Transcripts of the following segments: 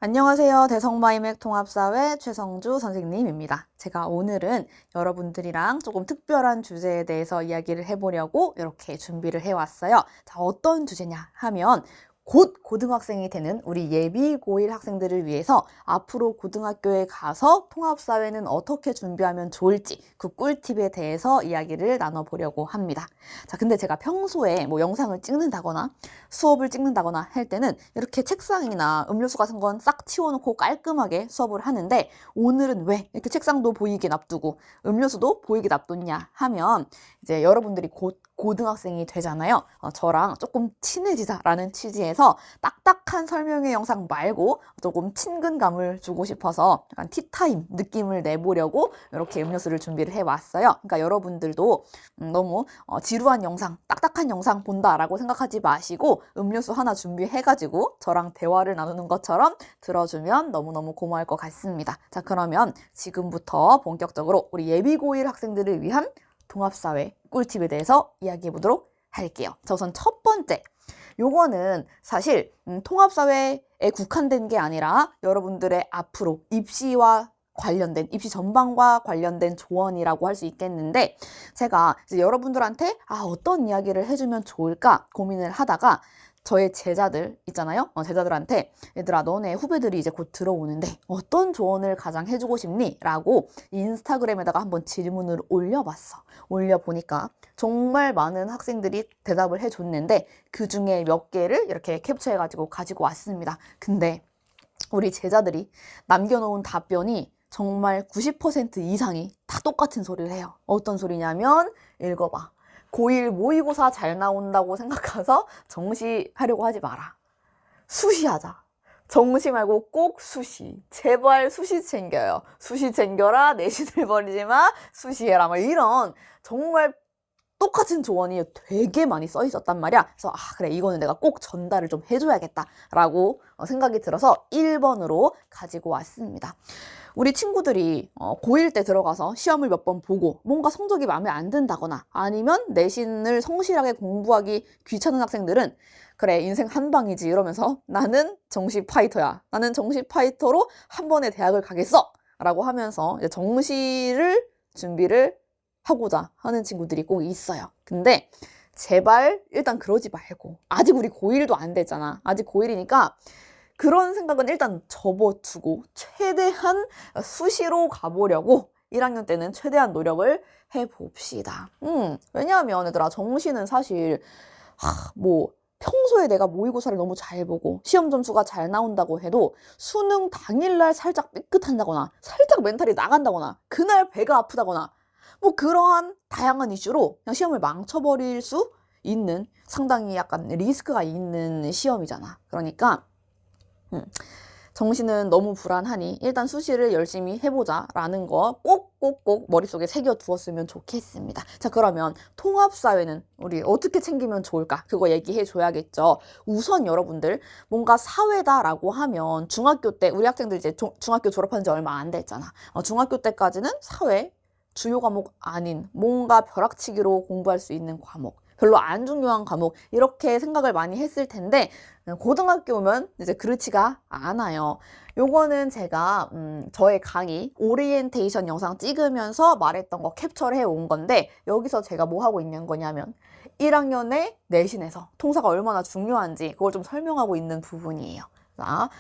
안녕하세요. 대성마이맥 통합사회 최성주 선생님입니다. 제가 오늘은 여러분들이랑 조금 특별한 주제에 대해서 이야기를 해보려고 이렇게 준비를 해왔어요. 자, 어떤 주제냐 하면 곧 고등학생이 되는 우리 예비 고1 학생들을 위해서 앞으로 고등학교에 가서 통합사회는 어떻게 준비하면 좋을지 그 꿀팁에 대해서 이야기를 나눠보려고 합니다. 자, 근데 제가 평소에 뭐 영상을 찍는다거나 수업을 찍는다거나 할 때는 이렇게 책상이나 음료수 같은 건 싹 치워놓고 깔끔하게 수업을 하는데 오늘은 왜 이렇게 책상도 보이게 놔두고 음료수도 보이게 놔뒀냐 하면 이제 여러분들이 곧 고등학생이 되잖아요. 저랑 조금 친해지자라는 취지에서 딱딱한 설명회 영상 말고 조금 친근감을 주고 싶어서 약간 티타임 느낌을 내보려고 이렇게 음료수를 준비를 해왔어요. 그러니까 여러분들도 너무 지루한 영상, 딱딱한 영상 본다라고 생각하지 마시고 음료수 하나 준비해가지고 저랑 대화를 나누는 것처럼 들어주면 너무너무 고마울 것 같습니다. 자, 그러면 지금부터 본격적으로 우리 예비 고1 학생들을 위한 통합사회 꿀팁에 대해서 이야기해 보도록 할게요. 자, 우선 첫 번째. 요거는 사실 통합사회에 국한된 게 아니라 여러분들의 앞으로 입시와 관련된, 입시 전반과 관련된 조언이라고 할 수 있겠는데, 제가 이제 여러분들한테 어떤 이야기를 해주면 좋을까 고민을 하다가 저의 제자들 있잖아요. 제자들한테 얘들아, 너네 후배들이 이제 곧 들어오는데 어떤 조언을 가장 해주고 싶니? 라고 인스타그램에다가 한번 질문을 올려봤어. 올려보니까 정말 많은 학생들이 대답을 해줬는데 그 중에 몇 개를 이렇게 캡처해가지고 가지고 왔습니다. 근데 우리 제자들이 남겨놓은 답변이 정말 90% 이상이 다 똑같은 소리를 해요. 어떤 소리냐면 읽어봐. 고1 모의고사 잘 나온다고 생각해서 정시하려고 하지 마라. 수시하자. 정시 말고 꼭 수시. 제발 수시 챙겨요. 수시 챙겨라. 내신을 버리지 마. 수시해라. 막 이런 정말 똑같은 조언이 되게 많이 써 있었단 말이야. 그래서 그래, 이거는 내가 꼭 전달을 좀 해줘야겠다라고 생각이 들어서 1번으로 가지고 왔습니다. 우리 친구들이 고1 때 들어가서 시험을 몇 번 보고 뭔가 성적이 마음에 안 든다거나 아니면 내신을 성실하게 공부하기 귀찮은 학생들은 그래, 인생 한 방이지 이러면서 나는 정시 파이터야. 나는 정시 파이터로 한 번에 대학을 가겠어. 라고 하면서 이제 정시를 준비를 하고자 하는 친구들이 꼭 있어요. 근데 제발 일단 그러지 말고, 아직 우리 고1도 안 됐잖아. 아직 고1이니까 그런 생각은 일단 접어두고 최대한 수시로 가보려고 1학년 때는 최대한 노력을 해봅시다. 왜냐하면 얘들아, 정시는 사실 뭐 평소에 내가 모의고사를 너무 잘 보고 시험 점수가 잘 나온다고 해도 수능 당일날 살짝 삐끗한다거나 살짝 멘탈이 나간다거나 그날 배가 아프다거나 뭐 그러한 다양한 이슈로 그냥 시험을 망쳐버릴 수 있는 상당히 약간 리스크가 있는 시험이잖아. 그러니까 정시는 너무 불안하니 일단 수시를 열심히 해보자 라는 거 꼭꼭꼭 머릿속에 새겨두었으면 좋겠습니다. 자, 그러면 통합사회는 우리 어떻게 챙기면 좋을까? 그거 얘기해 줘야겠죠. 우선 여러분들 뭔가 사회다라고 하면 중학교 때 우리 학생들 이제 중학교 졸업한 지 얼마 안 됐잖아. 중학교 때까지는 사회 주요 과목 아닌 뭔가 벼락치기로 공부할 수 있는 과목, 별로 안 중요한 과목 이렇게 생각을 많이 했을 텐데 고등학교 오면 이제 그렇지가 않아요. 요거는 제가 저의 강의 오리엔테이션 영상 찍으면서 말했던 거 캡처를 해온 건데, 여기서 제가 뭐 하고 있는 거냐면 1학년의 내신에서 통사가 얼마나 중요한지 그걸 좀 설명하고 있는 부분이에요. 자,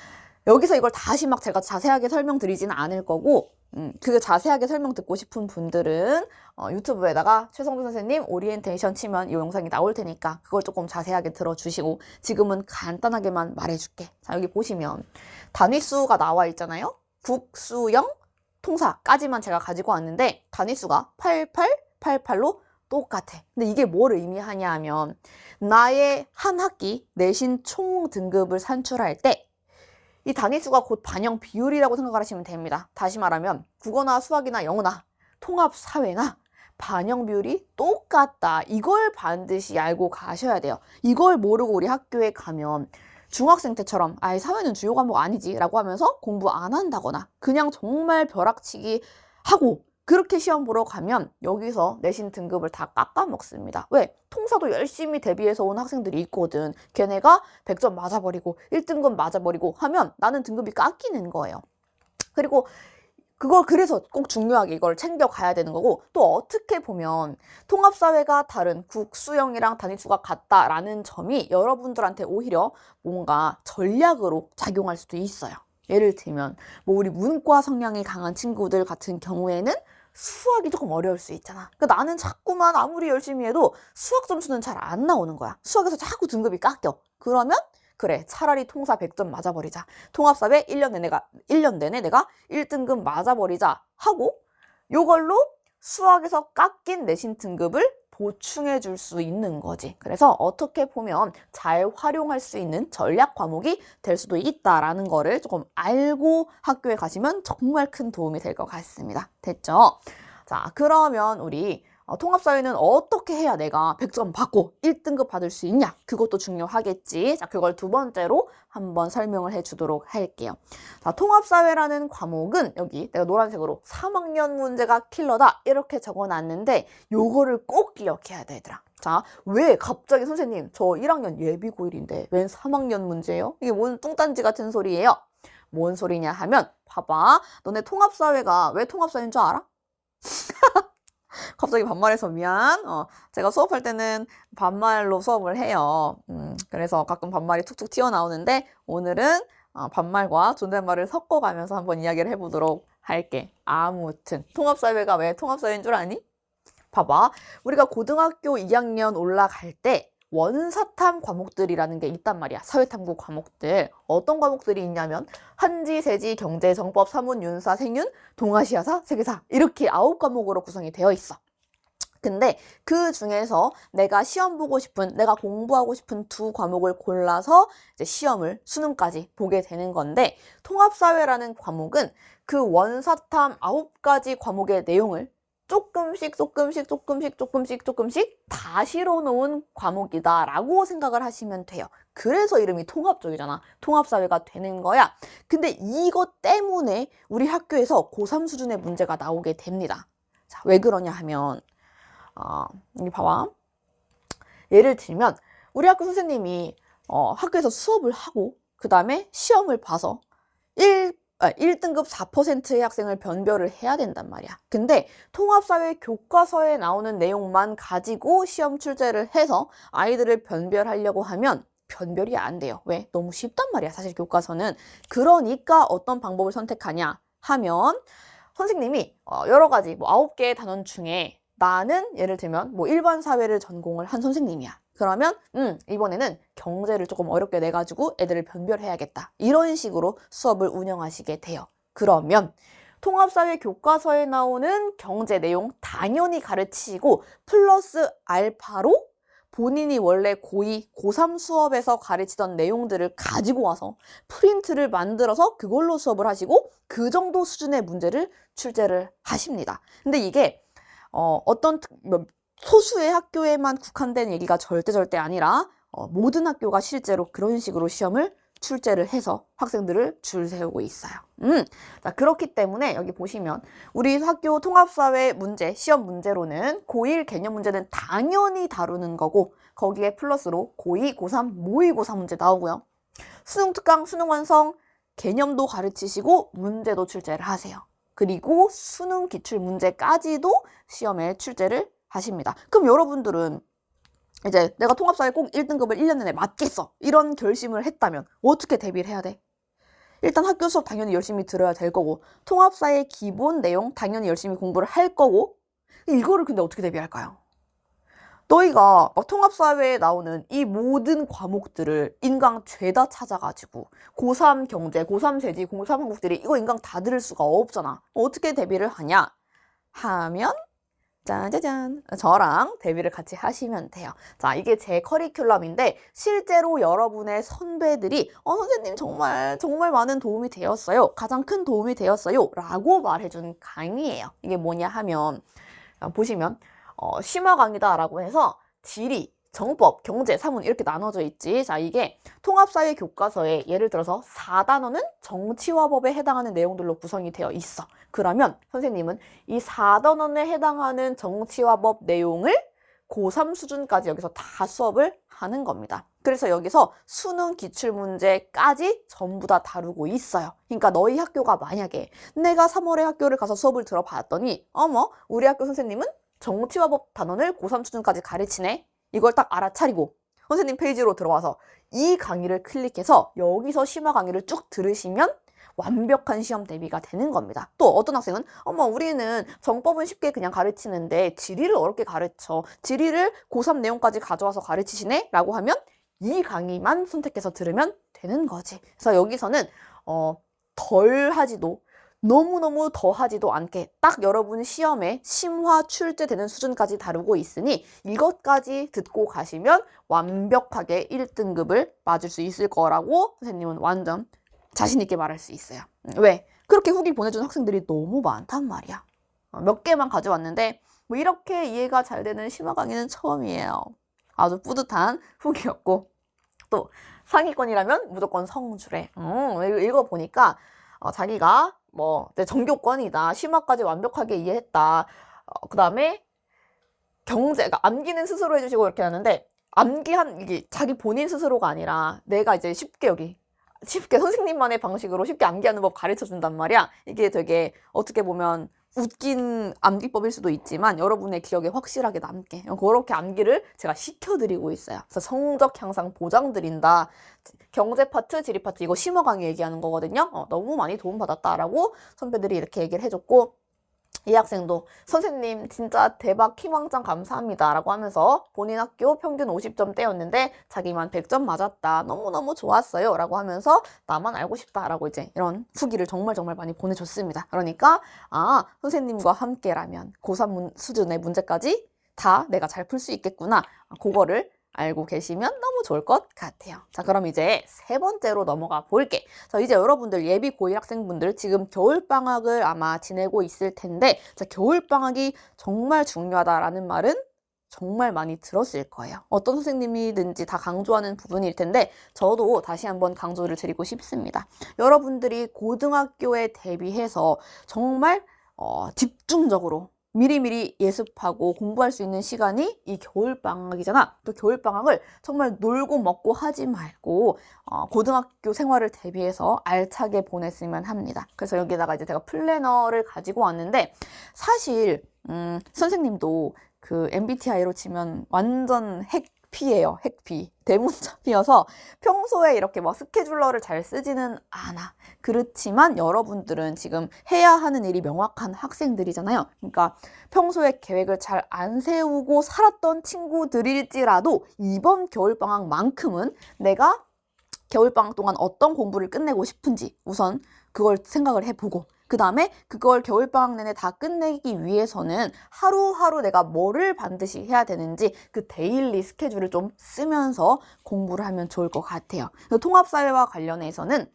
여기서 이걸 다시 막 제가 자세하게 설명드리지는 않을 거고, 그 자세하게 설명 듣고 싶은 분들은 유튜브에다가 최성주 선생님 오리엔테이션 치면 이 영상이 나올 테니까 그걸 조금 자세하게 들어주시고, 지금은 간단하게만 말해줄게. 자, 여기 보시면 단위수가 나와 있잖아요. 국수영 통사까지만 제가 가지고 왔는데 단위수가 88, 88로 똑같아. 근데 이게 뭘 의미하냐 하면 나의 한 학기 내신 총 등급을 산출할 때 이 단위수가 곧 반영 비율이라고 생각을 하시면 됩니다. 다시 말하면 국어나 수학이나 영어나 통합사회나 반영 비율이 똑같다. 이걸 반드시 알고 가셔야 돼요. 이걸 모르고 우리 학교에 가면 중학생 때처럼 사회는 주요 과목 아니지 라고 하면서 공부 안 한다거나 그냥 정말 벼락치기 하고 그렇게 시험 보러 가면 여기서 내신 등급을 다 깎아먹습니다. 왜? 통사도 열심히 대비해서 온 학생들이 있거든. 걔네가 100점 맞아버리고 1등급 맞아버리고 하면 나는 등급이 깎이는 거예요. 그리고 그걸 그래서 꼭 중요하게 이걸 챙겨가야 되는 거고, 또 어떻게 보면 통합사회가 다른 국수형이랑 단위수가 같다라는 점이 여러분들한테 오히려 뭔가 전략으로 작용할 수도 있어요. 예를 들면 뭐 우리 문과 성향이 강한 친구들 같은 경우에는 수학이 조금 어려울 수 있잖아. 그러니까 나는 자꾸만 아무리 열심히 해도 수학 점수는 잘 안 나오는 거야. 수학에서 자꾸 등급이 깎여. 그러면 그래, 차라리 통사 100점 맞아버리자. 통합사회 1년 내내 내가 1등급 맞아버리자 하고 요걸로 수학에서 깎인 내신 등급을 보충해 줄 수 있는 거지. 그래서 어떻게 보면 잘 활용할 수 있는 전략 과목이 될 수도 있다라는 거를 조금 알고 학교에 가시면 정말 큰 도움이 될 것 같습니다. 됐죠? 자, 그러면 우리 통합사회는 어떻게 해야 내가 100점 받고 1등급 받을 수 있냐? 그것도 중요하겠지. 자, 그걸 두 번째로 한번 설명을 해주도록 할게요. 자, 통합사회라는 과목은 여기 내가 노란색으로 3학년 문제가 킬러다 이렇게 적어놨는데 요거를 꼭 기억해야 되더라. 자, 왜 갑자기 선생님 저 1학년 예비고1인데 웬 3학년 문제예요? 이게 뭔 뚱딴지 같은 소리예요? 뭔 소리냐 하면 봐봐. 너네 통합사회가 왜 통합사회인 줄 알아? 갑자기 반말해서 미안. 제가 수업할 때는 반말로 수업을 해요. 그래서 가끔 반말이 툭툭 튀어나오는데 오늘은 반말과 존댓말을 섞어가면서 한번 이야기를 해보도록 할게. 아무튼 통합사회가 왜 통합사회인 줄 아니? 봐봐. 우리가 고등학교 2학년 올라갈 때 원사탐 과목들이라는 게 있단 말이야. 사회탐구 과목들. 어떤 과목들이 있냐면 한지, 세지, 경제, 정법, 사문, 윤사, 생윤, 동아시아사, 세계사 이렇게 9과목으로 구성이 되어 있어. 근데 그 중에서 내가 시험 보고 싶은, 내가 공부하고 싶은 두 과목을 골라서 이제 시험을, 수능까지 보게 되는 건데 통합사회라는 과목은 그 원사탐 9가지 과목의 내용을 조금씩 다 실어놓은 과목이다라고 생각을 하시면 돼요. 그래서 이름이 통합적이잖아. 통합사회가 되는 거야. 근데 이것 때문에 우리 학교에서 고3 수준의 문제가 나오게 됩니다. 자, 왜 그러냐 하면 여기 봐봐. 예를 들면 우리 학교 선생님이 학교에서 수업을 하고 그 다음에 시험을 봐서 1등급 4%의 학생을 변별을 해야 된단 말이야. 근데 통합사회 교과서에 나오는 내용만 가지고 시험 출제를 해서 아이들을 변별하려고 하면 변별이 안 돼요. 왜? 너무 쉽단 말이야. 사실 교과서는. 그러니까 어떤 방법을 선택하냐 하면 선생님이 여러 가지 9개의 단원 중에 나는 예를 들면 일반 사회를 전공을 한 선생님이야. 그러면 이번에는 경제를 조금 어렵게 내가지고 애들을 변별해야겠다. 이런 식으로 수업을 운영하시게 돼요. 그러면 통합사회 교과서에 나오는 경제 내용 당연히 가르치고 플러스 알파로 본인이 원래 고2, 고3 수업에서 가르치던 내용들을 가지고 와서 프린트를 만들어서 그걸로 수업을 하시고 그 정도 수준의 문제를 출제를 하십니다. 근데 이게 어떤 소수의 학교에만 국한된 얘기가 절대 아니라 모든 학교가 실제로 그런 식으로 시험을 출제를 해서 학생들을 줄 세우고 있어요. 자, 그렇기 때문에 여기 보시면 우리 학교 통합사회 문제, 시험 문제로는 고1 개념 문제는 당연히 다루는 거고 거기에 플러스로 고2, 고3, 모의고사 문제 나오고요. 수능 특강, 수능 완성, 개념도 가르치시고 문제도 출제를 하세요. 그리고 수능 기출 문제까지도 시험에 출제를 하십니다. 그럼 여러분들은 이제 내가 통합사회 꼭 1등급을 1년 내내 맞겠어. 이런 결심을 했다면 어떻게 대비를 해야 돼? 일단 학교 수업 당연히 열심히 들어야 될 거고 통합사회 기본 내용 당연히 열심히 공부를 할 거고 이거를 근데 어떻게 대비할까요? 너희가 막 통합사회에 나오는 이 모든 과목들을 인강 죄다 찾아가지고 고3 경제, 고3 세지, 고3 한국들이 이거 인강 다 들을 수가 없잖아. 어떻게 대비를 하냐 하면 짜자잔 저랑 대비를 같이 하시면 돼요. 자, 이게 제 커리큘럼인데 실제로 여러분의 선배들이 선생님 정말 많은 도움이 되었어요. 가장 큰 도움이 되었어요. 라고 말해준 강의예요. 이게 뭐냐 하면 보시면 심화 강의다라고 해서 지리, 정법, 경제, 사문 이렇게 나눠져 있지. 자, 이게 통합사회 교과서에 예를 들어서 4단원은 정치와 법에 해당하는 내용들로 구성이 되어 있어. 그러면 선생님은 이 4단원에 해당하는 정치와 법 내용을 고3 수준까지 여기서 다 수업을 하는 겁니다. 그래서 여기서 수능 기출문제까지 전부 다 다루고 있어요. 그러니까 너희 학교가 만약에 내가 3월에 학교를 가서 수업을 들어봤더니 어머 우리 학교 선생님은 정치와 법 단원을 고3 수준까지 가르치네. 이걸 딱 알아차리고 선생님 페이지로 들어와서 이 강의를 클릭해서 여기서 심화 강의를 쭉 들으시면 완벽한 시험 대비가 되는 겁니다. 또 어떤 학생은 어머 우리는 정법은 쉽게 그냥 가르치는데 지리를 어렵게 가르쳐. 지리를 고3 내용까지 가져와서 가르치시네? 라고 하면 이 강의만 선택해서 들으면 되는 거지. 그래서 여기서는 덜 하지도 너무너무 더하지도 않게 딱 여러분 시험에 심화 출제되는 수준까지 다루고 있으니 이것까지 듣고 가시면 완벽하게 1등급을 맞을 수 있을 거라고 선생님은 완전 자신 있게 말할 수 있어요. 왜? 그렇게 후기 보내준 학생들이 너무 많단 말이야. 몇 개만 가져왔는데 뭐 이렇게 이해가 잘 되는 심화 강의는 처음이에요. 아주 뿌듯한 후기였고 또 상위권이라면 무조건 성주래. 읽어보니까 자기가 뭐 전교권이다. 심화까지 완벽하게 이해했다. 그 다음에 경제가 암기는 스스로 해주시고 이렇게 하는데 암기한 이게 자기 본인 스스로가 아니라 내가 이제 쉽게 선생님만의 방식으로 쉽게 암기하는 법 가르쳐 준단 말이야. 이게 되게 어떻게 보면 웃긴 암기법일 수도 있지만 여러분의 기억에 확실하게 남게 그렇게 암기를 제가 시켜드리고 있어요. 그래서 성적 향상 보장드린다. 경제 파트, 지리 파트 이거 심화 강의 얘기하는 거거든요. 너무 많이 도움받았다라고 선배들이 이렇게 얘기를 해줬고 이 학생도 선생님 진짜 대박 희망장 감사합니다 라고 하면서 본인 학교 평균 50점대였는데 자기만 100점 맞았다. 너무너무 좋았어요 라고 하면서 나만 알고 싶다 라고 이제 이런 후기를 정말 많이 보내줬습니다. 그러니까 선생님과 함께라면 고3 수준의 문제까지 다 내가 잘 풀 수 있겠구나. 그거를 알고 계시면 너무 좋을 것 같아요. 자, 그럼 이제 세 번째로 넘어가 볼게. 자, 이제 여러분들 예비 고1 학생분들 지금 겨울방학을 아마 지내고 있을 텐데 자, 겨울방학이 정말 중요하다라는 말은 정말 많이 들었을 거예요. 어떤 선생님이든지 다 강조하는 부분일 텐데 저도 다시 한번 강조를 드리고 싶습니다. 여러분들이 고등학교에 대비해서 정말 집중적으로 미리미리 예습하고 공부할 수 있는 시간이 이 겨울방학이잖아. 또 겨울방학을 정말 놀고 먹고 하지 말고 고등학교 생활을 대비해서 알차게 보냈으면 합니다. 그래서 여기다가 이제 제가 플래너를 가지고 왔는데 사실 선생님도 그 MBTI로 치면 완전 핵피예요. 핵피. 대문자피여서 평소에 이렇게 막 스케줄러를 잘 쓰지는 않아. 그렇지만 여러분들은 지금 해야 하는 일이 명확한 학생들이잖아요. 그러니까 평소에 계획을 잘 안 세우고 살았던 친구들일지라도 이번 겨울방학만큼은 내가 겨울방학 동안 어떤 공부를 끝내고 싶은지 우선 그걸 생각을 해보고 그 다음에 그걸 겨울방학 내내 다 끝내기 위해서는 하루하루 내가 뭐를 반드시 해야 되는지 그 데일리 스케줄을 좀 쓰면서 공부를 하면 좋을 것 같아요. 통합사회와 관련해서는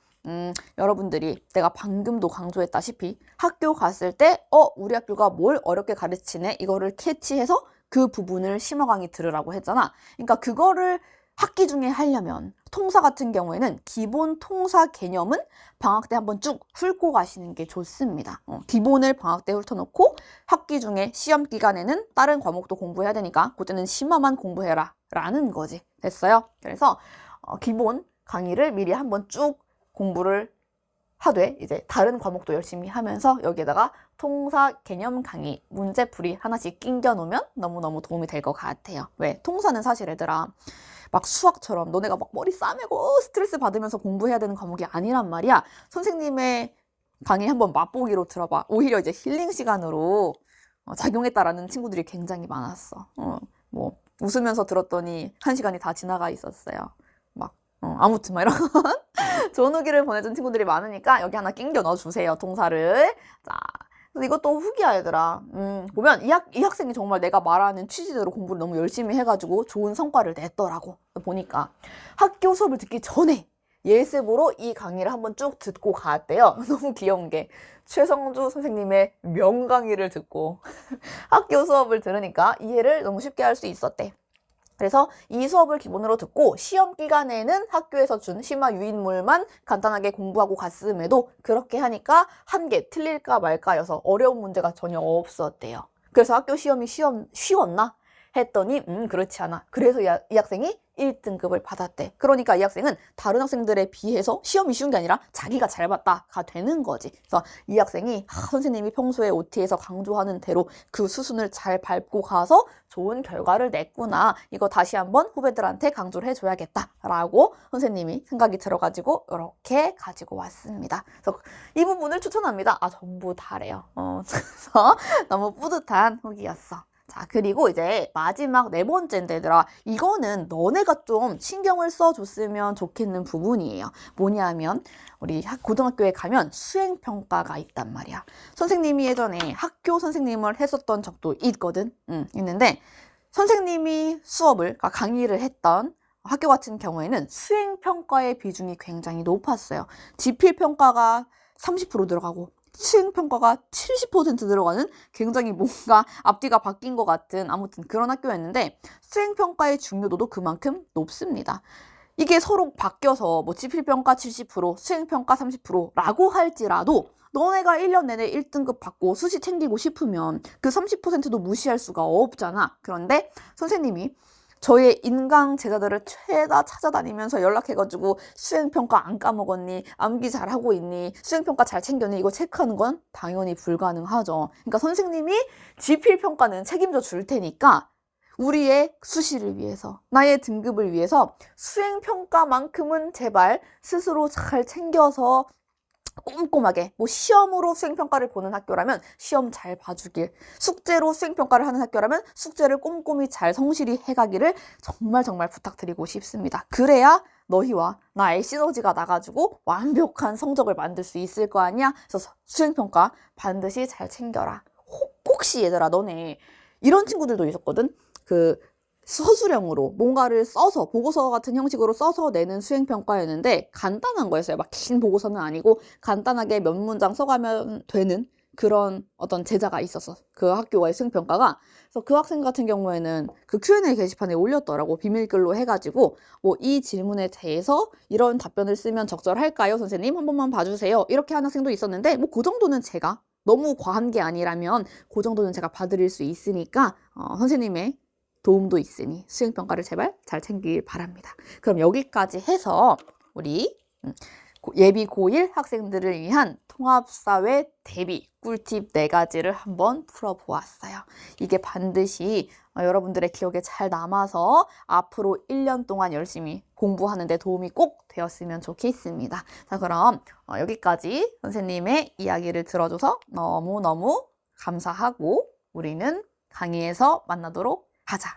여러분들이 내가 방금도 강조했다시피 학교 갔을 때 우리 학교가 뭘 어렵게 가르치네 이거를 캐치해서 그 부분을 심화 강의 들으라고 했잖아. 그러니까 그거를 학기 중에 하려면 통사 같은 경우에는 기본 통사 개념은 방학 때 한번 쭉 훑고 가시는 게 좋습니다. 기본을 방학 때 훑어놓고 학기 중에 시험 기간에는 다른 과목도 공부해야 되니까 그때는 심화만 공부해라 라는 거지. 됐어요? 그래서 기본 강의를 미리 한번 쭉 공부를 하되 이제 다른 과목도 열심히 하면서 여기에다가 통사 개념 강의 문제풀이 하나씩 끼겨 놓으면 너무너무 도움이 될 것 같아요. 왜? 통사는 사실 얘들아 막 수학처럼 너네가 막 머리 싸매고 스트레스 받으면서 공부해야 되는 과목이 아니란 말이야. 선생님의 강의 한번 맛보기로 들어봐. 오히려 이제 힐링 시간으로 작용했다라는 친구들이 굉장히 많았어. 뭐 웃으면서 들었더니 1시간이 다 지나가 있었어요. 막 아무튼 막 이런 좋은 후기를 보내준 친구들이 많으니까 여기 하나 낑겨 넣어주세요. 동사를. 자, 이것도 후기야 얘들아. 보면 이 학생이 정말 내가 말하는 취지대로 공부를 너무 열심히 해가지고 좋은 성과를 냈더라고. 보니까 학교 수업을 듣기 전에 예습으로 이 강의를 한번 쭉 듣고 갔대요. 너무 귀여운 게 최성주 선생님의 명강의를 듣고 학교 수업을 들으니까 이해를 너무 쉽게 할 수 있었대. 그래서 이 수업을 기본으로 듣고 시험 기간에는 학교에서 준 심화 유인물만 간단하게 공부하고 갔음에도 그렇게 하니까 한 개 틀릴까 말까여서 어려운 문제가 전혀 없었대요. 그래서 학교 시험이 쉬웠나? 했더니 그렇지 않아. 그래서 이 학생이 1등급을 받았대. 그러니까 이 학생은 다른 학생들에 비해서 시험이 쉬운 게 아니라 자기가 잘 봤다가 되는 거지. 그래서 이 학생이 선생님이 평소에 OT에서 강조하는 대로 그 수순을 잘 밟고 가서 좋은 결과를 냈구나. 이거 다시 한번 후배들한테 강조를 해줘야겠다라고 선생님이 생각이 들어가지고 이렇게 가지고 왔습니다. 그래서 이 부분을 추천합니다. 전부 다래요. 그래서 너무 뿌듯한 후기였어. 자, 그리고 이제 마지막 네 번째인데 얘들아, 이거는 너네가 좀 신경을 써줬으면 좋겠는 부분이에요. 뭐냐면 우리 고등학교에 가면 수행평가가 있단 말이야. 선생님이 예전에 학교 선생님을 했었던 적도 있거든. 있는데 선생님이 강의를 했던 학교 같은 경우에는 수행평가의 비중이 굉장히 높았어요. 지필평가가 30% 들어가고 수행평가가 70% 들어가는 굉장히 뭔가 앞뒤가 바뀐 것 같은 아무튼 그런 학교였는데 수행평가의 중요도도 그만큼 높습니다. 이게 서로 바뀌어서 뭐 지필평가 70%, 수행평가 30%라고 할지라도 너네가 1년 내내 1등급 받고 수시 챙기고 싶으면 그 30%도 무시할 수가 없잖아. 그런데 선생님이 저의 인강 제자들을 최다 찾아다니면서 연락해가지고 수행평가 안 까먹었니? 암기 잘하고 있니? 수행평가 잘 챙겼니? 이거 체크하는 건 당연히 불가능하죠. 그러니까 선생님이 지필평가는 책임져 줄 테니까 우리의 수시를 위해서, 나의 등급을 위해서 수행평가만큼은 제발 스스로 잘 챙겨서 꼼꼼하게 뭐 시험으로 수행평가를 보는 학교라면 시험 잘 봐주길, 숙제로 수행평가를 하는 학교라면 숙제를 꼼꼼히 잘 성실히 해가기를 정말 부탁드리고 싶습니다. 그래야 너희와 나의 시너지가 나가지고 완벽한 성적을 만들 수 있을 거 아니야? 그래서 수행평가 반드시 잘 챙겨라. 혹시 얘들아, 너네 이런 친구들도 있었거든? 서술형으로 뭔가를 써서 보고서 같은 형식으로 써서 내는 수행평가였는데 간단한 거였어요. 막 긴 보고서는 아니고 간단하게 몇 문장 써가면 되는 그런 어떤 제자가 있었어. 그 학교의 수행평가가. 그래서 그 학생 같은 경우에는 그 Q&A 게시판에 올렸더라고. 비밀글로 해가지고 뭐 이 질문에 대해서 이런 답변을 쓰면 적절할까요? 선생님 한 번만 봐주세요. 이렇게 하는 학생도 있었는데 뭐 그 정도는 제가 너무 과한 게 아니라면 그 정도는 제가 봐드릴 수 있으니까 선생님의 도움도 있으니 수행평가를 제발 잘 챙기길 바랍니다. 그럼 여기까지 해서 우리 예비 고1 학생들을 위한 통합사회 대비 꿀팁 4가지를 한번 풀어보았어요. 이게 반드시 여러분들의 기억에 잘 남아서 앞으로 1년 동안 열심히 공부하는 데 도움이 꼭 되었으면 좋겠습니다. 자, 그럼 여기까지 선생님의 이야기를 들어줘서 너무너무 감사하고 우리는 강의에서 만나도록 하자.